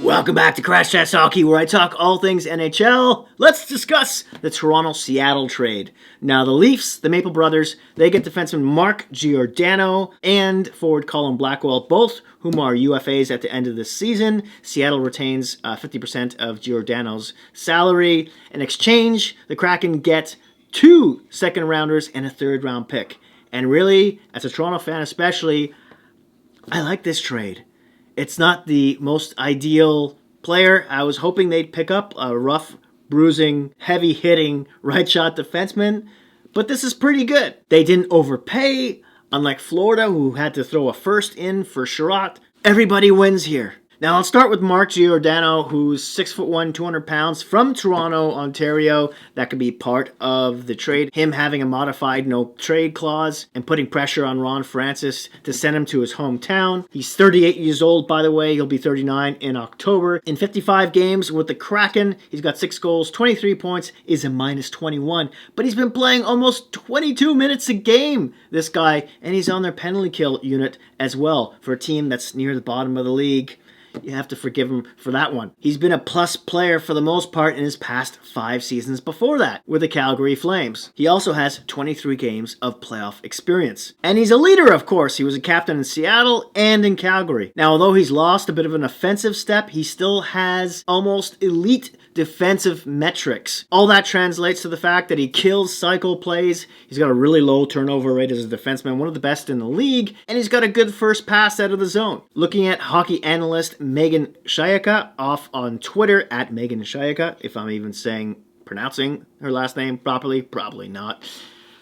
Welcome back to Crash Test Hockey, where I talk all things NHL. Let's discuss the Toronto-Seattle trade. Now, the Leafs, the Maple Brothers, they get defenseman Mark Giordano and forward Colin Blackwell, both whom are UFAs at the end of this season. Seattle retains 50% of Giordano's salary. In exchange, the Kraken get 2 second-rounders and a third-round pick. And really, as a Toronto fan especially, I like this trade. It's not the most ideal player. I was hoping they'd pick up a rough, bruising, heavy-hitting right-shot defenseman, but this is pretty good. They didn't overpay, unlike Florida, who had to throw a first in for Sherratt. Everybody wins here. Now, I'll start with Mark Giordano, who's 6'1", 200 pounds, from Toronto, Ontario. That could be part of the trade. Him having a modified no-trade clause and putting pressure on Ron Francis to send him to his hometown. He's 38 years old, by the way. He'll be 39 in October. In 55 games with the Kraken, he's got 6 goals, 23 points, is a minus 21. But he's been playing almost 22 minutes a game, this guy, and he's on their penalty kill unit as well for a team that's near the bottom of the league. You have to forgive him for that one. He's been a plus player for the most part in his past 5 seasons before that with the Calgary Flames. He also has 23 games of playoff experience. And he's a leader, of course. He was a captain in Seattle and in Calgary. Now, although he's lost a bit of an offensive step, he still has almost elite defensive metrics. All that translates to the fact that he kills cycle plays. He's got a really low turnover rate as a defenseman, one of the best in the league, and he's got a good first pass out of the zone. Looking at hockey analyst Megan Shayaka off on Twitter, at Megan Shayaka, if I'm even pronouncing her last name properly, probably not.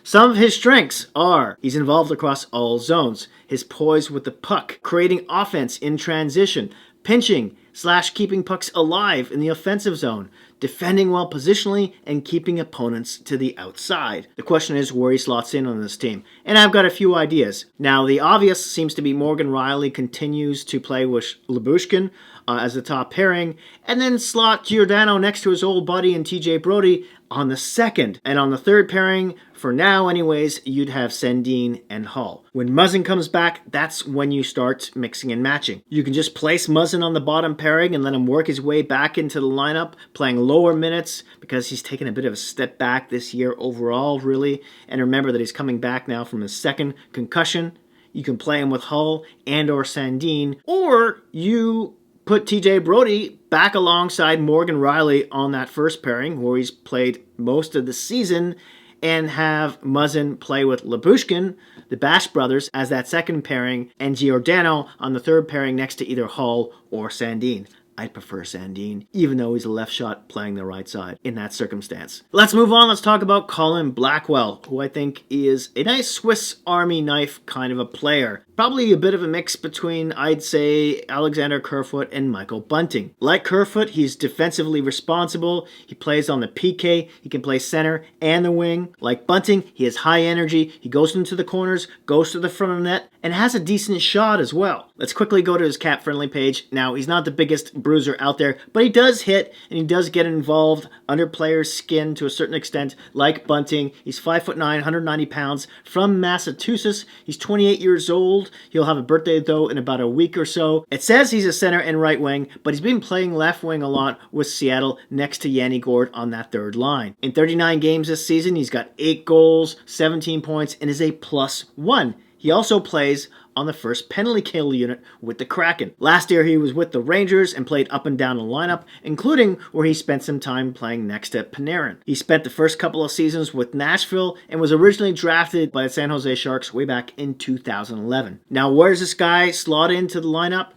Some of his strengths are he's involved across all zones, his poise with the puck, creating offense in transition, pinching / keeping pucks alive in the offensive zone, defending well positionally, and keeping opponents to the outside. The question is where he slots in on this team, and I've got a few ideas. Now, the obvious seems to be Morgan Rielly continues to play with Lyubushkin as the top pairing, and then slot Giordano next to his old buddy and TJ Brodie on the second. And on the third pairing, for now anyways, you'd have Sandin and Hull. When Muzzin comes back, that's when you start mixing and matching. You can just place Muzzin on the bottom pairing and let him work his way back into the lineup, playing lower minutes because he's taken a bit of a step back this year overall, really. And remember that he's coming back now from his second concussion. You can play him with Hull and or Sandin, or you put TJ Brodie back alongside Morgan Rielly on that first pairing where he's played most of the season, and have Muzzin play with Lyubushkin, the Bash brothers, as that second pairing, and Giordano on the third pairing next to either Hull or Sandin. I'd prefer Sandin, even though he's a left shot playing the right side in that circumstance. Let's move on. Let's talk about Colin Blackwell, who I think is a nice Swiss Army knife kind of a player. Probably a bit of a mix between, I'd say, Alexander Kerfoot and Michael Bunting. Like Kerfoot, he's defensively responsible. He plays on the PK. He can play center and the wing. Like Bunting, he has high energy. He goes into the corners, goes to the front of the net, and has a decent shot as well. Let's quickly go to his cap-friendly page. Now, he's not the biggest bruiser out there, but he does hit, and he does get involved under players' skin to a certain extent, like Bunting. He's 5'9", 190 pounds, from Massachusetts. He's 28 years old. He'll have a birthday, though, in about a week or so. It says he's a center and right wing, but he's been playing left wing a lot with Seattle next to Yanni Gourde on that third line. In 39 games this season, he's got 8 goals, 17 points, and is a +1. He also plays on the first penalty kill unit with the Kraken. Last year, he was with the Rangers and played up and down the lineup, including where he spent some time playing next to Panarin. He spent the first couple of seasons with Nashville and was originally drafted by the San Jose Sharks way back in 2011. Now, where does this guy slot into the lineup?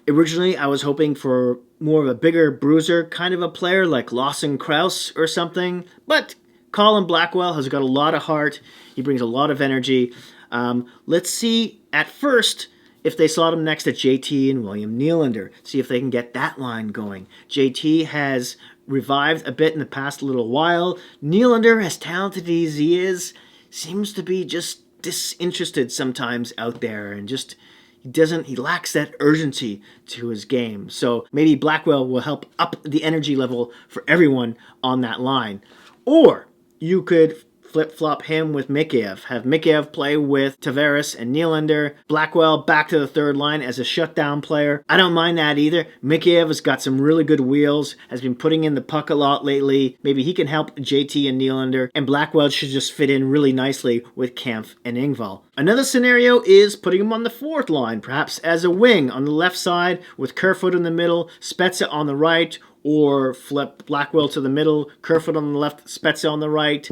Originally, I was hoping for more of a bigger bruiser kind of a player like Lawson Krause or something, but Colin Blackwell has got a lot of heart. He brings a lot of energy. Let's see at first if they slot him next to JT and William Nylander. See if they can get that line going. JT has revived a bit in the past little while. Nylander, as talented as he is, seems to be just disinterested sometimes out there, and just he lacks that urgency to his game. So maybe Blackwell will help up the energy level for everyone on that line. Or you could flip-flop him with Mikheyev. Have Mikheyev play with Tavares and Nylander. Blackwell back to the third line as a shutdown player. I don't mind that either. Mikheyev has got some really good wheels, has been putting in the puck a lot lately. Maybe he can help JT and Nylander, and Blackwell should just fit in really nicely with Kampf and Engvall. Another scenario is putting him on the fourth line, perhaps as a wing on the left side with Kerfoot in the middle, Spezza on the right, or flip Blackwell to the middle, Kerfoot on the left, Spezza on the right.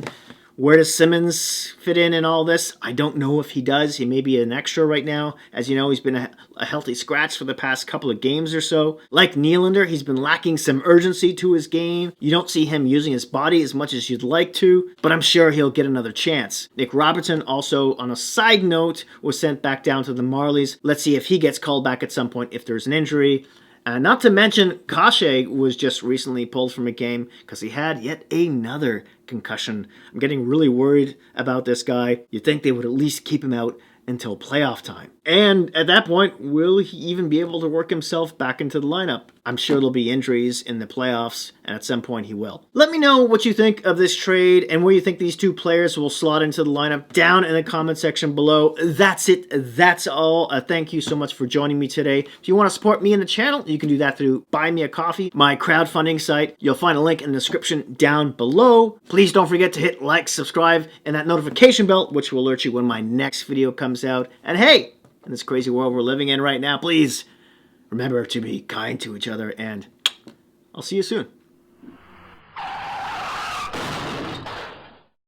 Where does Simmons fit in all this? I don't know if he does. He may be an extra right now. As you know, he's been a healthy scratch for the past couple of games or so. Like Nylander, he's been lacking some urgency to his game. You don't see him using his body as much as you'd like to, but I'm sure he'll get another chance. Nick Robertson, also on a side note, was sent back down to the Marlies. Let's see if he gets called back at some point if there's an injury. Not to mention, Kase was just recently pulled from a game because he had yet another concussion. I'm getting really worried about this guy. You'd think they would at least keep him out until playoff time. And at that point, will he even be able to work himself back into the lineup? I'm sure there'll be injuries in the playoffs, and at some point he will. Let me know what you think of this trade and where you think these two players will slot into the lineup down in the comment section below. That's it. That's all. Thank you so much for joining me today. If you want to support me and the channel, you can do that through Buy Me a Coffee, my crowdfunding site. You'll find a link in the description down below. Please don't forget to hit like, subscribe, and that notification bell, which will alert you when my next video comes out. And hey, in this crazy world we're living in right now, please remember to be kind to each other, and I'll see you soon.